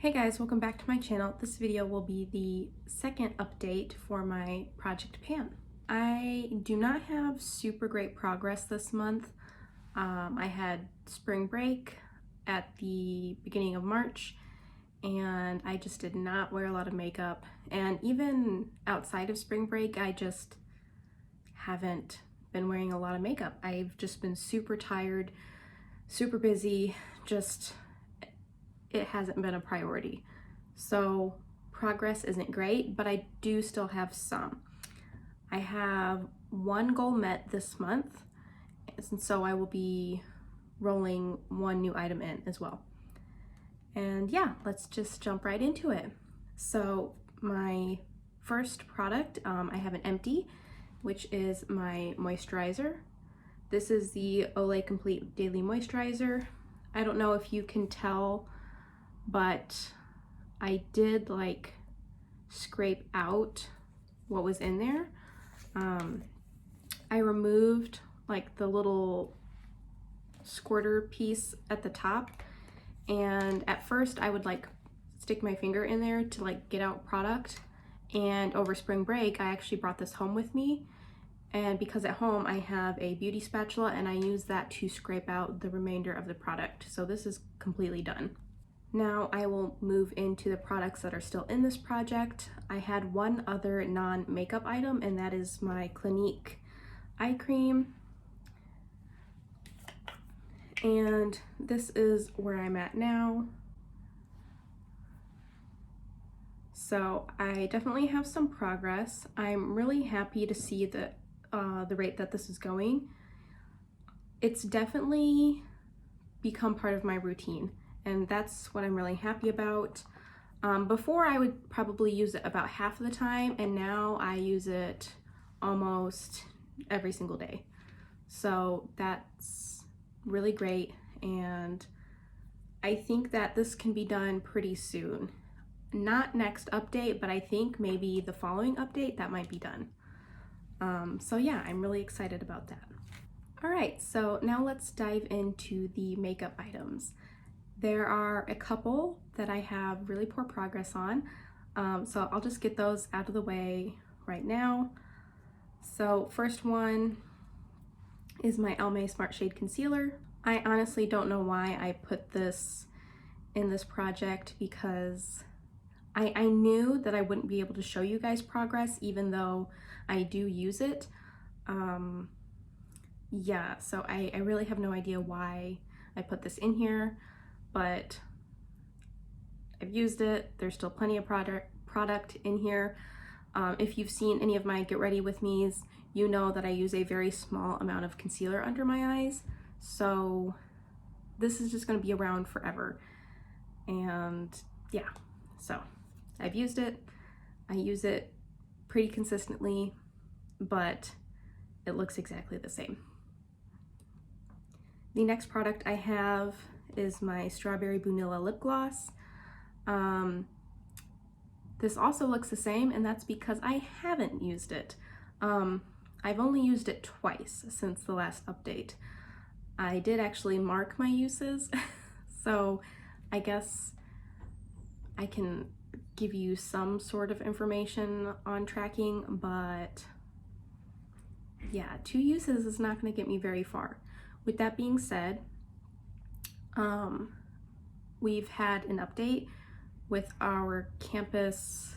Hey guys, welcome back to my channel. This video will be the second update for my Project Pan. I do not have super great progress this month. I had spring break at the beginning of March and I just did not wear a lot of makeup. And even outside of spring break, I just haven't been wearing a lot of makeup. I've just been super tired, super busy, it hasn't been a priority. So progress isn't great, but I do still have some. I have one goal met this month, and so I will be rolling one new item in as well. And yeah, let's just jump right into it. So my first product, I have an empty, which is my moisturizer. This is the Olay Complete Daily Moisturizer. I don't know if you can tell, but I did like scrape out what was in there. I removed like the little squirter piece at the top, and at first I would like stick my finger in there to like get out product, and over spring break I actually brought this home with me, and because at home I have a beauty spatula and I use that to scrape out the remainder of the product. So this is completely done. Now I will move into the products that are still in this project. I had one other non-makeup item, and that is my Clinique eye cream. And this is where I'm at now. So I definitely have some progress. I'm really happy to see the rate that this is going. It's definitely become part of my routine, and that's what I'm really happy about. Before I would probably use it about half of the time, and now I use it almost every single day. So that's really great, and I think that this can be done pretty soon. Not next update, but I think maybe the following update that might be done. So yeah, I'm really excited about that. All right, so now let's dive into the makeup items. There are a couple that I have really poor progress on, so I'll just get those out of the way right now. So first one is my Almay Smart Shade Concealer. I honestly don't know why I put this in this project, because I knew that I wouldn't be able to show you guys progress even though I do use it. Yeah, so I really have no idea why I put this in here, but I've used it. There's still plenty of product in here. If you've seen any of my Get Ready With Me's, you know that I use a very small amount of concealer under my eyes. So this is just gonna be around forever. And yeah, so I've used it. I use it pretty consistently, but it looks exactly the same. The next product I have is my Strawberry Boonilla Lip Gloss. This also looks the same, and that's because I haven't used it. I've only used it twice since the last update. I did actually mark my uses, so I guess I can give you some sort of information on tracking, but yeah, 2 uses is not going to get me very far. With that being said, we've had an update with our campus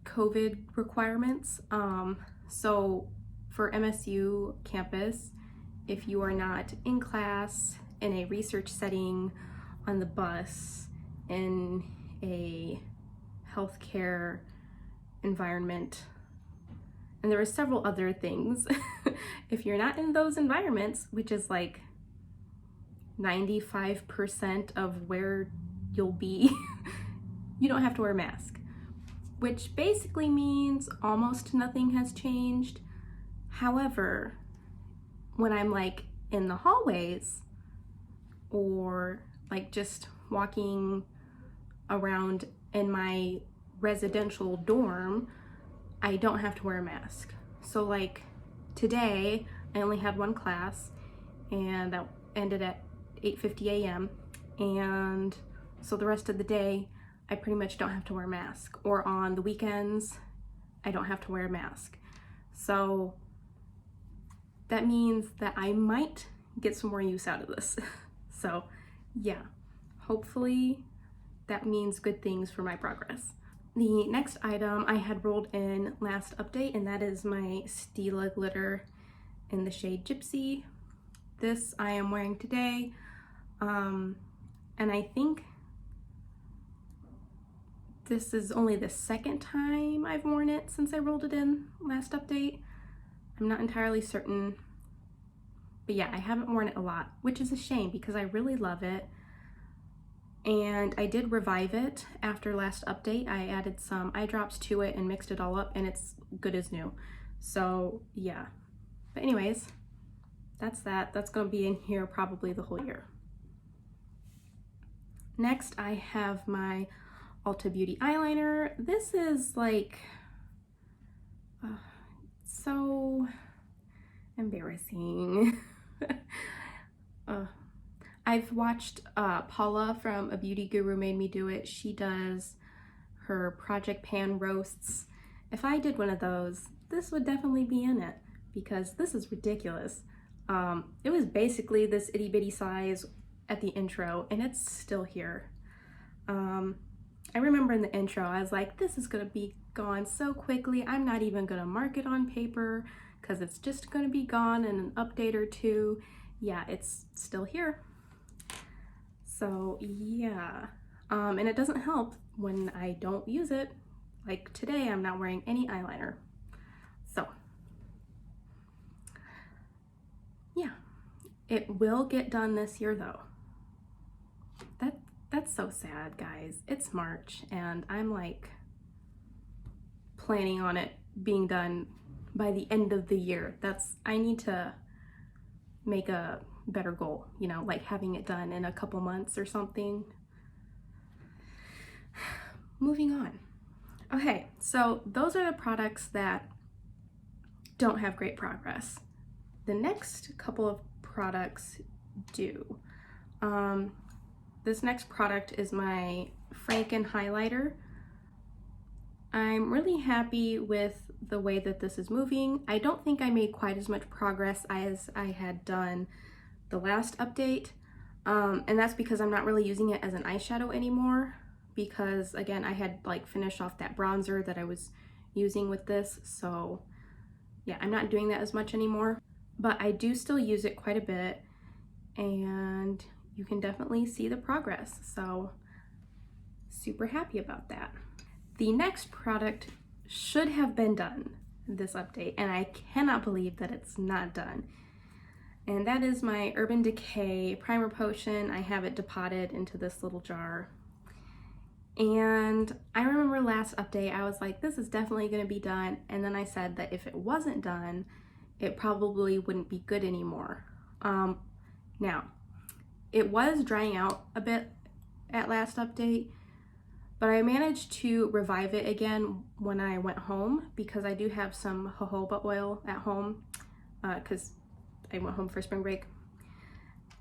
COVID requirements. So for MSU campus, if you are not in class, in a research setting, on the bus, in a healthcare environment, and there are several other things, if you're not in those environments, which is like 95% of where you'll be, you don't have to wear a mask, which basically means almost nothing has changed. However, when I'm like in the hallways or like just walking around in my residential dorm, I don't have to wear a mask. So like today, I only had one class, and that ended at 8:50 a.m. And so the rest of the day, I pretty much don't have to wear a mask, or on the weekends, I don't have to wear a mask. So that means that I might get some more use out of this. So yeah, hopefully that means good things for my progress. The next item I had rolled in last update, and that is my Stila glitter in the shade Gypsy. This I am wearing today, and I think this is only the second time I've worn it since I rolled it in last update. I'm not entirely certain, but yeah, I haven't worn it a lot, which is a shame because I really love it. And I did revive it after last update. I added some eye drops to it and mixed it all up, and it's good as new. So yeah, but anyways, that's that. That's gonna be in here probably the whole year. Next, I have my Ulta Beauty eyeliner. This is like, so embarrassing. I've watched Paula from A Beauty Guru Made Me Do It. She does her Project Pan roasts. If I did one of those, this would definitely be in it because this is ridiculous. It was basically this itty bitty size at the intro, and it's still here. I remember in the intro, I was like, this is gonna be gone so quickly. I'm not even gonna mark it on paper because it's just gonna be gone in an update or two. Yeah, it's still here. So yeah, and it doesn't help when I don't use it. Like today, I'm not wearing any eyeliner. So yeah, it will get done this year though. That's so sad, guys. It's March and I'm like planning on it being done by the end of the year. I need to make a better goal, you know, like having it done in a couple months or something. Moving on. Okay, so those are the products that don't have great progress. The next couple of products do. This next product is my Franken highlighter. I'm really happy with the way that this is moving. I don't think I made quite as much progress as I had done the last update, and that's because I'm not really using it as an eyeshadow anymore because again I had like finished off that bronzer that I was using with this, so yeah, I'm not doing that as much anymore, but I do still use it quite a bit and you can definitely see the progress, so super happy about that. The next product should have been done this update and I cannot believe that it's not done. And that is my Urban Decay primer potion. I have it depotted into this little jar. And I remember last update, I was like, this is definitely gonna be done. And then I said that if it wasn't done, it probably wouldn't be good anymore. Now, it was drying out a bit at last update, but I managed to revive it again when I went home because I do have some jojoba oil at home because I went home for spring break.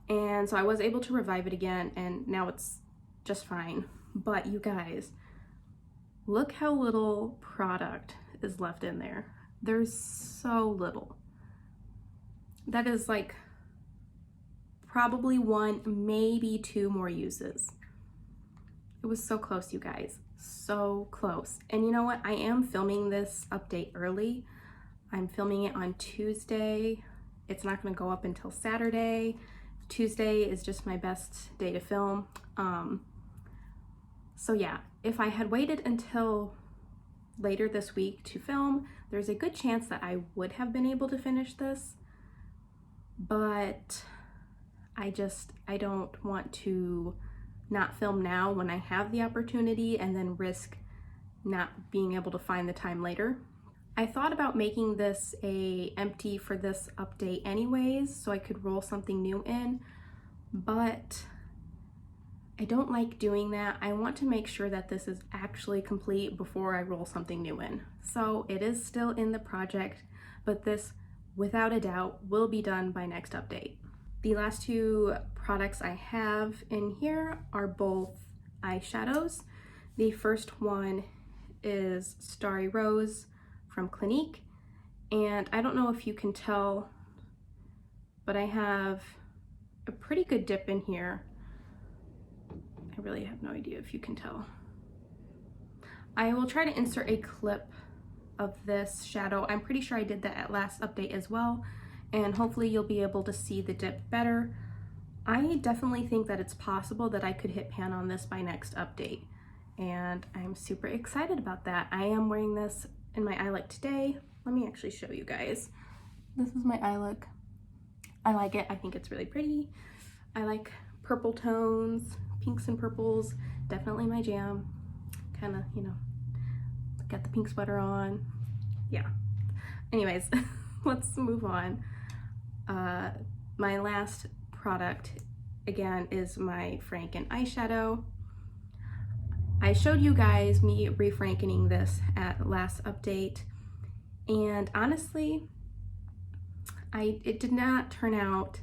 And so I was able to revive it again and now it's just fine. But you guys, look how little product is left in there. There's so little. That is like probably one, maybe two more uses. It was so close, you guys, so close. And you know what? I am filming this update early. I'm filming it on Tuesday. It's not gonna go up until Saturday. Tuesday is just my best day to film. So yeah, if I had waited until later this week to film, there's a good chance that I would have been able to finish this, but I don't want to not film now when I have the opportunity and then risk not being able to find the time later. I thought about making this a empty for this update anyways, so I could roll something new in, but I don't like doing that. I want to make sure that this is actually complete before I roll something new in. So it is still in the project, but this, without a doubt, will be done by next update. The last two products I have in here are both eyeshadows. The first one is Starry Rose from Clinique, and I don't know if you can tell, but I have a pretty good dip in here. I really have no idea if you can tell. I will try to insert a clip of this shadow. I'm pretty sure I did that at last update as well, and hopefully you'll be able to see the dip better. I definitely think that it's possible that I could hit pan on this by next update, and I'm super excited about that. I am wearing this in my eye look today. Let me actually show you guys. This is my eye look. I like it. I think it's really pretty. I like purple tones, pinks and purples, definitely my jam. Kind of, you know, got the pink sweater on. Yeah. Anyways, let's move on. My last product, again, is my Franken eyeshadow. I showed you guys me refrankening this at last update, and honestly, it did not turn out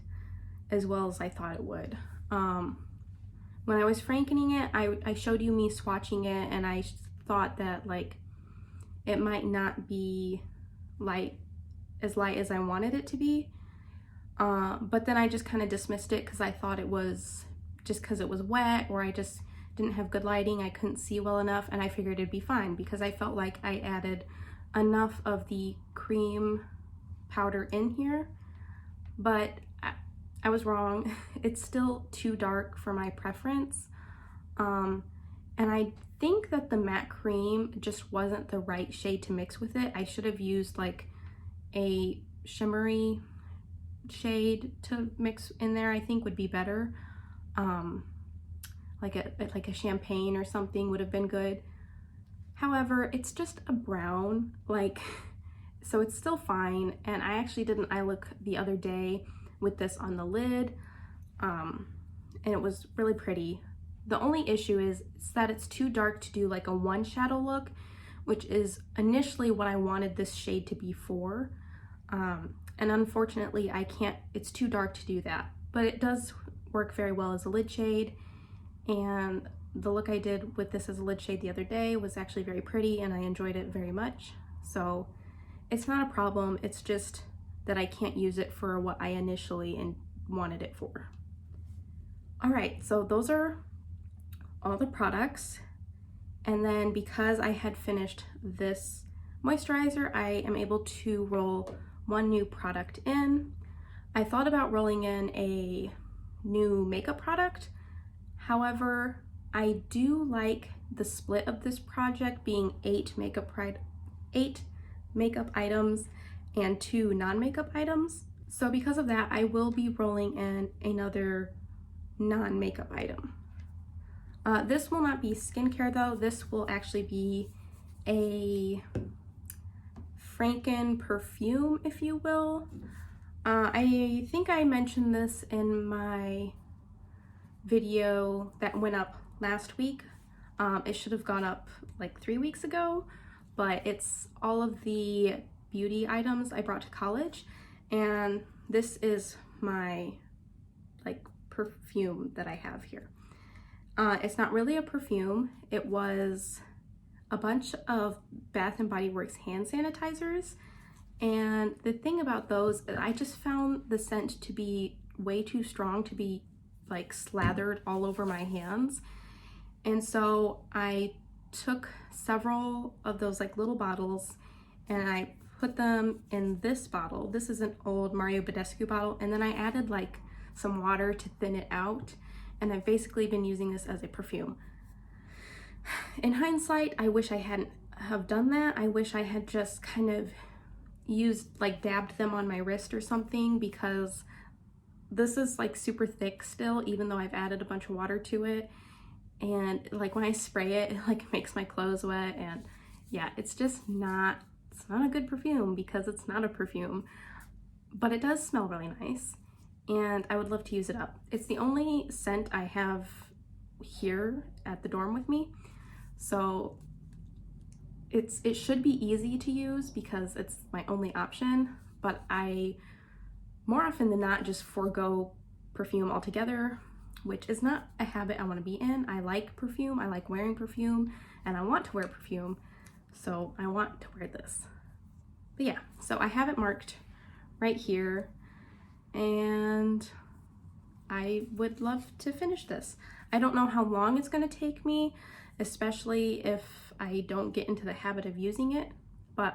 as well as I thought it would. When I was frankening it, I showed you me swatching it, and I thought that like it might not be light as I wanted it to be, but then I just kind of dismissed it because I thought it was just because it was wet, or I just didn't have good lighting, I couldn't see well enough, and I figured it'd be fine because I felt like I added enough of the cream powder in here, but I was wrong. It's still too dark for my preference, and I think that the matte cream just wasn't the right shade to mix with it. I should have used like a shimmery shade to mix in there. I think would be better. Like a champagne or something would have been good. However, it's just a brown, like, so it's still fine. And I actually did an eye look the other day with this on the lid, and it was really pretty. The only issue is that it's too dark to do like a one shadow look, which is initially what I wanted this shade to be for. And unfortunately I can't, it's too dark to do that, but it does work very well as a lid shade. And the look I did with this as a lid shade the other day was actually very pretty, and I enjoyed it very much. So it's not a problem, it's just that I can't use it for what I initially wanted it for. All right, so those are all the products. And then because I had finished this moisturizer, I am able to roll one new product in. I thought about rolling in a new makeup product. However, I do like the split of this project being 8 makeup items and 2 non-makeup items. So because of that, I will be rolling in another non-makeup item. This will not be skincare though. This will actually be a Franken perfume, if you will. I think I mentioned this in my video that went up last week. It should have gone up like 3 weeks ago, but it's all of the beauty items I brought to college, and this is my like perfume that I have here. It's not really a perfume. It was a bunch of Bath and Body Works hand sanitizers, and the thing about those, I just found the scent to be way too strong to be like slathered all over my hands. And so I took several of those like little bottles and I put them in this bottle. This is an old Mario Badescu bottle, and then I added like some water to thin it out, and I've basically been using this as a perfume. In hindsight, I wish I hadn't have done that. I wish I had just kind of used, like dabbed them on my wrist or something, because this is like super thick still, even though I've added a bunch of water to it. And like when I spray it, it like makes my clothes wet, and yeah, it's just not, it's not a good perfume because it's not a perfume, but it does smell really nice, and I would love to use it up. It's the only scent I have here at the dorm with me, so it should be easy to use because it's my only option, but I more often than not just forego perfume altogether which is not a habit I want to be in. I like perfume, I like wearing perfume, and I want to wear perfume, so I want to wear this. But yeah, so I have it marked right here, and I would love to finish this. I don't know how long it's going to take me, especially if I don't get into the habit of using it, but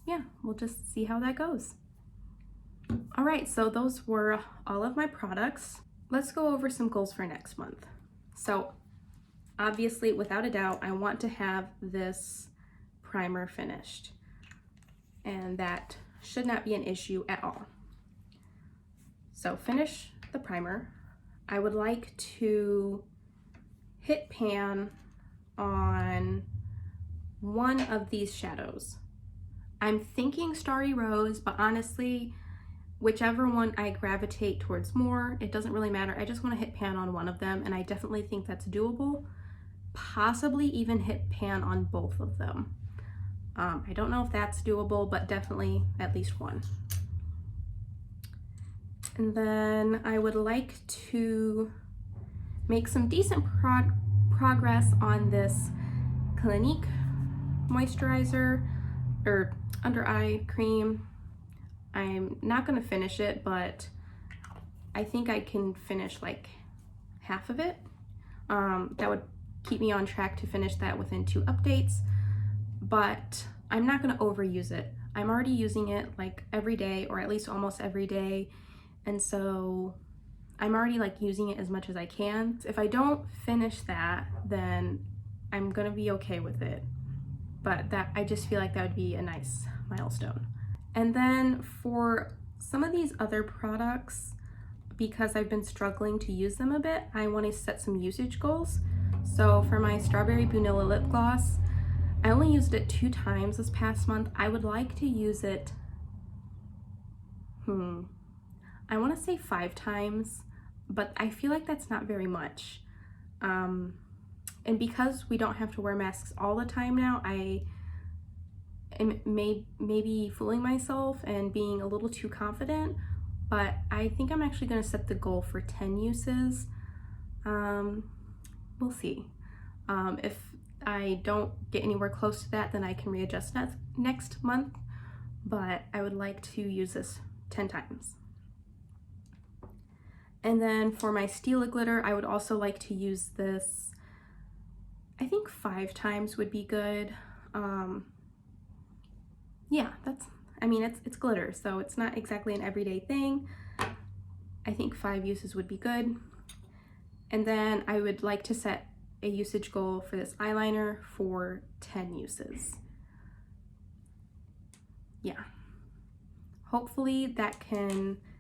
yeah, we'll just see how that goes. All right, so those were all of my products. Let's go over some goals for next month. So obviously, without a doubt, I want to have this primer finished, and that should not be an issue at all. So finish the primer. I would like to hit pan on one of these shadows. I'm thinking Starry Rose, but honestly, whichever one I gravitate towards more, it doesn't really matter. I just want to hit pan on one of them, and I definitely think that's doable. Possibly even hit pan on both of them. I don't know if that's doable, but definitely at least one. And then I would like to make some decent progress on this Clinique moisturizer or under eye cream. I'm not going to finish it, but I think I can finish like half of it. That would keep me on track to finish that within 2 updates, but I'm not going to overuse it. I'm already using it like every day, or at least almost every day, and so I'm already like using it as much as I can. If I don't finish that, then I'm going to be okay with it, but that I just feel like that would be a nice milestone. And then for some of these other products, because I've been struggling to use them a bit, I want to set some usage goals. So for my Strawberry Boonilla lip gloss, I only used it 2 times this past month. I would like to use it, I want to say 5 times, but I feel like that's not very much. And because we don't have to wear masks all the time now, I am maybe fooling myself and being a little too confident, but I think I'm actually going to set the goal for 10 uses. We'll see. If I don't get anywhere close to that, then I can readjust next month, but I would like to use this 10 times. And then for my Stila glitter, I would also like to use this, I think 5 times would be good. Yeah, it's glitter, so it's not exactly an everyday thing. I think 5 uses would be good. And then I would like to set a usage goal for this eyeliner for 10 uses. Yeah. Hopefully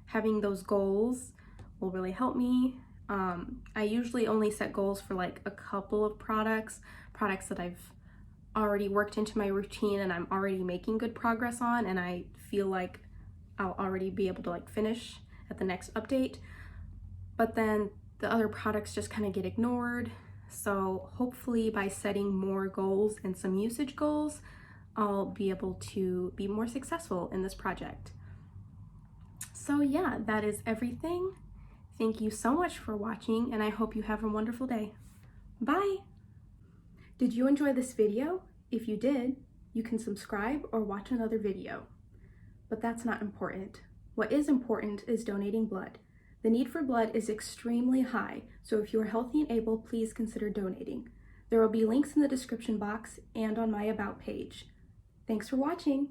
having those goals will really help me. I usually only set goals for like a couple of products that I've already worked into my routine and I'm already making good progress on, and I feel like I'll already be able to like finish at the next update. But then the other products just kind of get ignored. So hopefully by setting more goals and some usage goals, I'll be able to be more successful in this project. So yeah, that is everything. Thank you so much for watching, and I hope you have a wonderful day. Bye! Did you enjoy this video? If you did, you can subscribe or watch another video. But that's not important. What is important is donating blood. The need for blood is extremely high, so if you are healthy and able, please consider donating. There will be links in the description box and on my About page. Thanks for watching!